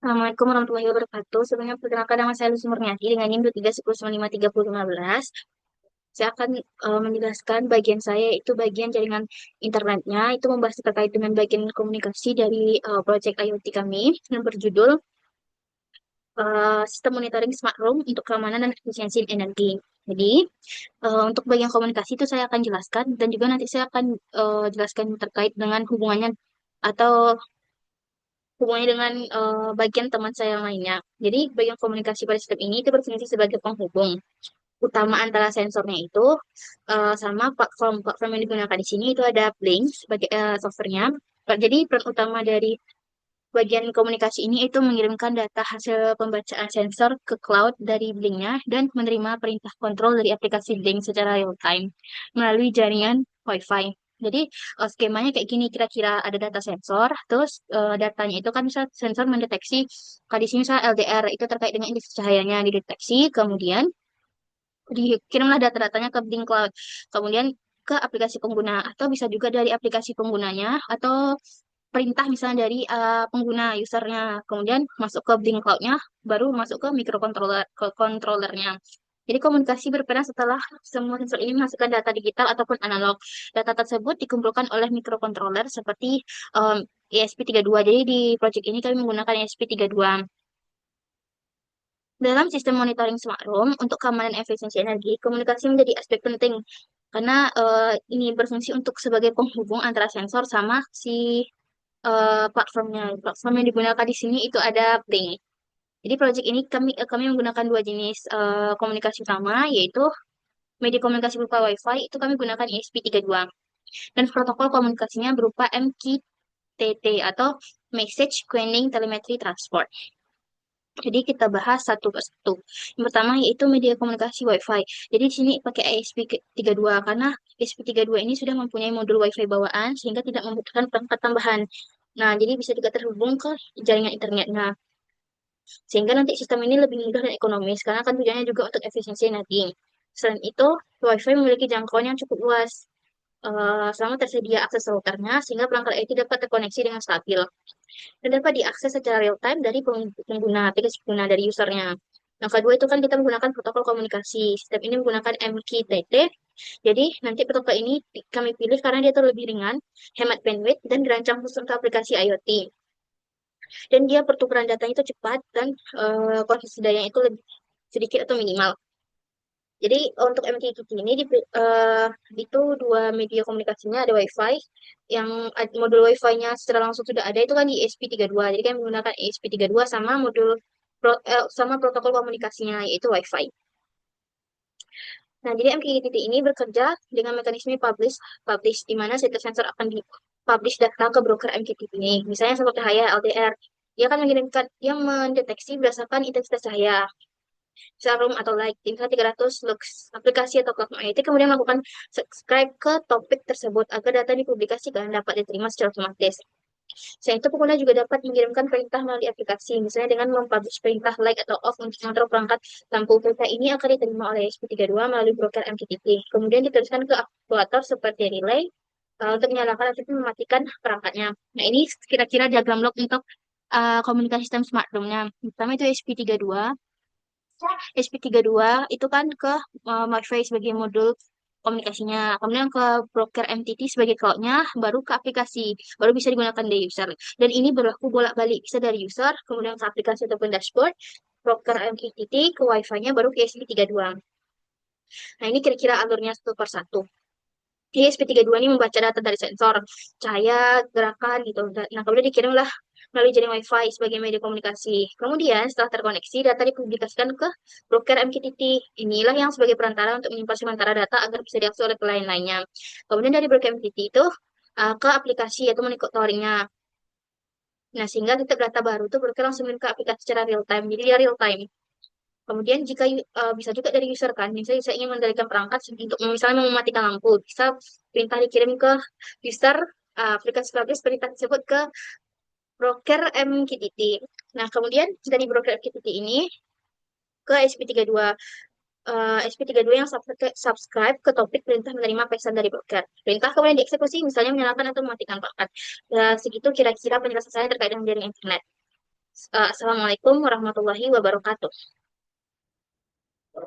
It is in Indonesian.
Assalamualaikum warahmatullahi wabarakatuh. Sebelumnya perkenalkan nama saya Lucy Murniati dengan NIM 2310953015. Saya akan menjelaskan bagian saya itu bagian jaringan internetnya. Itu membahas terkait dengan bagian komunikasi dari proyek IoT kami yang berjudul Sistem Monitoring Smart Home untuk Keamanan dan Efisiensi Energi. Jadi, untuk bagian komunikasi itu saya akan jelaskan dan juga nanti saya akan jelaskan terkait dengan hubungannya atau hubungannya dengan bagian teman saya yang lainnya. Jadi, bagian komunikasi pada sistem ini itu berfungsi sebagai penghubung utama antara sensornya itu sama platform yang digunakan di sini itu ada Blink sebagai softwarenya. Jadi, peran utama dari bagian komunikasi ini itu mengirimkan data hasil pembacaan sensor ke cloud dari Blink-nya dan menerima perintah kontrol dari aplikasi Blink secara real time melalui jaringan Wi-Fi. Jadi skemanya kayak gini kira-kira ada data sensor, terus datanya itu kan misal sensor mendeteksi kalau di sini misal LDR itu terkait dengan indeks cahayanya dideteksi, kemudian dikirimlah data-datanya ke Blink Cloud, kemudian ke aplikasi pengguna atau bisa juga dari aplikasi penggunanya atau perintah misalnya dari pengguna usernya, kemudian masuk ke Blink Cloud-nya, baru masuk ke microcontroller ke controllernya. Jadi komunikasi berperan setelah semua sensor ini menghasilkan data digital ataupun analog. Data tersebut dikumpulkan oleh microcontroller seperti ESP32. Jadi di project ini kami menggunakan ESP32. Dalam sistem monitoring smart home untuk keamanan efisiensi energi, komunikasi menjadi aspek penting karena ini berfungsi untuk sebagai penghubung antara sensor sama si platformnya. Platform yang digunakan di sini itu ada Blink. Jadi project ini kami menggunakan dua jenis komunikasi utama, yaitu media komunikasi berupa Wi-Fi itu kami gunakan ESP32 dan protokol komunikasinya berupa MQTT atau Message Queuing Telemetry Transport. Jadi kita bahas satu persatu. Yang pertama yaitu media komunikasi Wi-Fi. Jadi di sini pakai ESP32 karena ESP32 ini sudah mempunyai modul Wi-Fi bawaan sehingga tidak membutuhkan perangkat tambahan. Nah, jadi bisa juga terhubung ke jaringan internet. Nah, sehingga nanti sistem ini lebih mudah dan ekonomis karena kan tujuannya juga untuk efisiensi energi. Selain itu, Wi-Fi memiliki jangkauan yang cukup luas selama tersedia akses routernya sehingga perangkat IT dapat terkoneksi dengan stabil dan dapat diakses secara real time dari pengguna aplikasi pengguna dari usernya. Yang kedua itu kan kita menggunakan protokol komunikasi. Sistem ini menggunakan MQTT. Jadi nanti protokol ini kami pilih karena dia tuh lebih ringan, hemat bandwidth, dan dirancang khusus untuk aplikasi IoT. Dan dia pertukaran datanya itu cepat dan kuantitas dayanya itu lebih sedikit atau minimal. Jadi untuk MQTT ini itu dua media komunikasinya ada Wi-Fi yang modul Wi-Fi-nya secara langsung sudah ada itu kan di ESP32. Jadi kami menggunakan ESP32 sama sama protokol komunikasinya yaitu Wi-Fi. Nah, jadi MQTT ini bekerja dengan mekanisme publish di mana setiap sensor akan di-publish data ke broker MQTT ini. Misalnya seperti cahaya LDR, dia mendeteksi berdasarkan intensitas cahaya serum atau like tingkat 300 lux aplikasi atau platform IT kemudian melakukan subscribe ke topik tersebut agar data dipublikasikan dapat diterima secara otomatis. Selain itu, pengguna juga dapat mengirimkan perintah melalui aplikasi, misalnya dengan mempublish perintah like atau off untuk mengontrol perangkat lampu. Perintah ini akan diterima oleh SP32 melalui broker MQTT. Kemudian diteruskan ke aktuator seperti relay untuk menyalakan atau mematikan perangkatnya. Nah, ini kira-kira diagram log untuk komunikasi sistem smart home-nya. Pertama itu SP32. SP32 itu kan ke Wi-Fi sebagai modul komunikasinya, kemudian ke broker MTT sebagai cloud-nya, baru ke aplikasi, baru bisa digunakan dari user. Dan ini berlaku bolak-balik, bisa dari user, kemudian ke aplikasi ataupun dashboard, broker MTT ke Wi-Fi-nya, baru ke SP32. Nah, ini kira-kira alurnya satu per satu. Jadi SP32 ini membaca data dari sensor, cahaya, gerakan gitu. Nah, kemudian dikirimlah melalui jaring Wi-Fi sebagai media komunikasi. Kemudian setelah terkoneksi, data dipublikasikan ke broker MQTT. Inilah yang sebagai perantara untuk menyimpan sementara data agar bisa diakses oleh klien lainnya. Kemudian dari broker MQTT itu ke aplikasi atau monitoringnya. Nah, sehingga titik data baru itu broker langsung ke aplikasi secara real time. Jadi dia real time. Kemudian jika bisa juga dari user kan, misalnya saya ingin mengendalikan perangkat untuk misalnya mematikan lampu, bisa perintah dikirim ke user aplikasi publish perintah tersebut ke broker MQTT. Nah, kemudian dari broker MQTT ini ke SP32. SP32 yang subscribe ke topik perintah menerima pesan dari broker. Perintah kemudian dieksekusi, misalnya menyalakan atau mematikan perangkat. Segitu kira-kira penjelasan saya terkait dengan jaringan internet. Assalamualaikum warahmatullahi wabarakatuh.